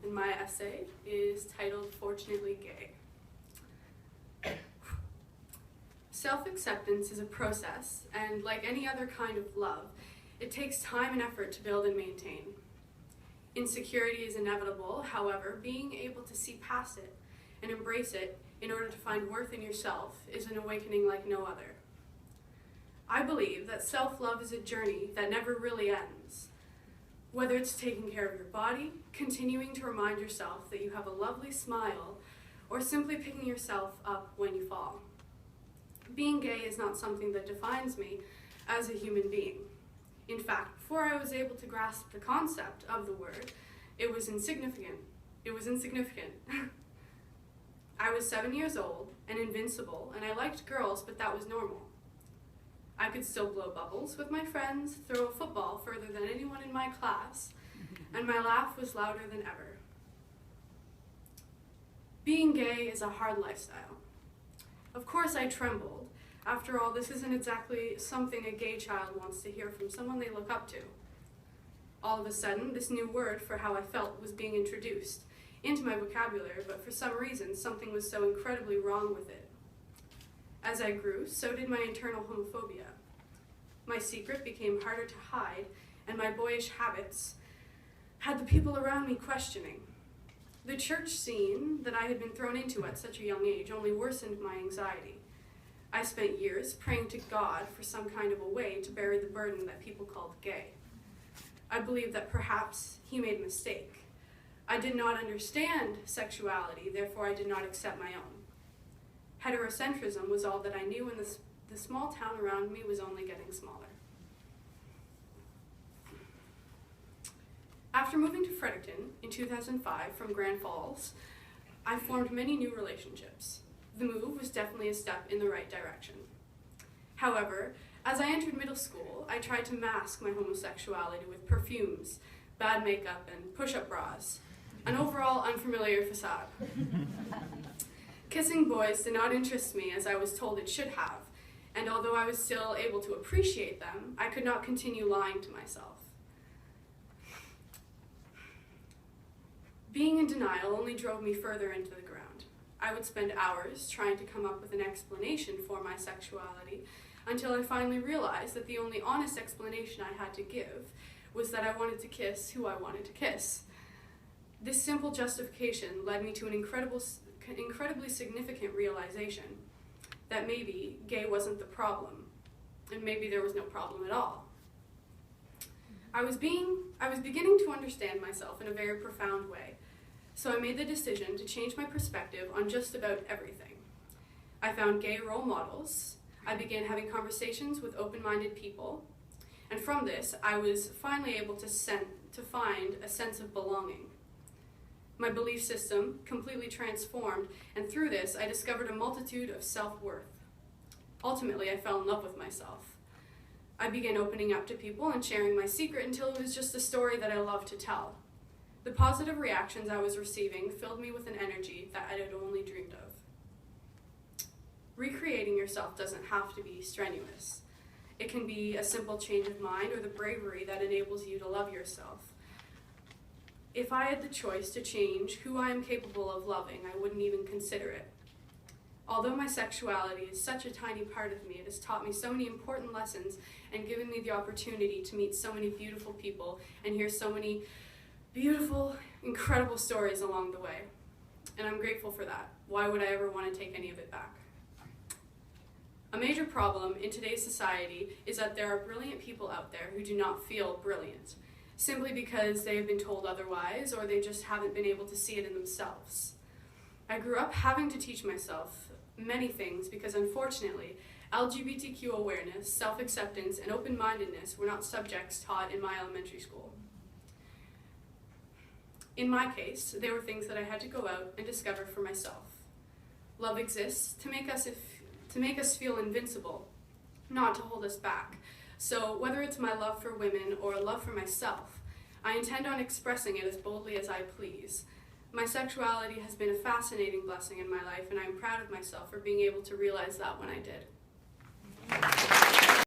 and my essay is titled Fortunately Gay. Self-acceptance is a process, and like any other kind of love, it takes time and effort to build and maintain. Insecurity is inevitable, however, being able to see past it and embrace it in order to find worth in yourself is an awakening like no other. I believe that self-love is a journey that never really ends. Whether it's taking care of your body, continuing to remind yourself that you have a lovely smile, or simply picking yourself up when you fall. Being gay is not something that defines me as a human being. In fact, before I was able to grasp the concept of the word, it was insignificant. I was 7 years old and invincible, and I liked girls, but that was normal. I could still blow bubbles with my friends, throw a football further than anyone in my class, and my laugh was louder than ever. Being gay is a hard lifestyle. Of course I trembled. After all, this isn't exactly something a gay child wants to hear from someone they look up to. All of a sudden, this new word for how I felt was being introduced into my vocabulary, but for some reason, something was so incredibly wrong with it. As I grew, so did my internal homophobia. My secret became harder to hide, and my boyish habits had the people around me questioning. The church scene that I had been thrown into at such a young age only worsened my anxiety. I spent years praying to God for some kind of a way to bury the burden that people called gay. I believed that perhaps he made a mistake. I did not understand sexuality, therefore I did not accept my own. Heterocentrism was all that I knew, and the small town around me was only getting smaller. After moving to Fredericton in 2005 from Grand Falls, I formed many new relationships. The move was definitely a step in the right direction. However, as I entered middle school, I tried to mask my homosexuality with perfumes, bad makeup, and push-up bras, an overall unfamiliar facade. Kissing boys did not interest me as I was told it should have, and although I was still able to appreciate them, I could not continue lying to myself. Being in denial only drove me further into the ground. I would spend hours trying to come up with an explanation for my sexuality until I finally realized that the only honest explanation I had to give was that I wanted to kiss who I wanted to kiss. This simple justification led me to an incredibly significant realization that maybe gay wasn't the problem, and maybe there was no problem at all. I was beginning to understand myself in a very profound way, so I made the decision to change my perspective on just about everything. I found gay role models, I began having conversations with open-minded people, and from this, I was finally able to find a sense of belonging. My belief system completely transformed, and through this, I discovered a multitude of self-worth. Ultimately, I fell in love with myself. I began opening up to people and sharing my secret until it was just a story that I loved to tell. The positive reactions I was receiving filled me with an energy that I had only dreamed of. Recreating yourself doesn't have to be strenuous. It can be a simple change of mind or the bravery that enables you to love yourself. If I had the choice to change who I am capable of loving, I wouldn't even consider it. Although my sexuality is such a tiny part of me, it has taught me so many important lessons and given me the opportunity to meet so many beautiful people and hear so many beautiful, incredible stories along the way. And I'm grateful for that. Why would I ever want to take any of it back? A major problem in today's society is that there are brilliant people out there who do not feel brilliant, simply because they have been told otherwise or they just haven't been able to see it in themselves. I grew up having to teach myself many things because unfortunately, LGBTQ awareness, self-acceptance, and open-mindedness were not subjects taught in my elementary school. In my case, they were things that I had to go out and discover for myself. Love exists to make us feel invincible, not to hold us back. So whether it's my love for women or a love for myself, I intend on expressing it as boldly as I please. My sexuality has been a fascinating blessing in my life, and I'm proud of myself for being able to realize that when I did.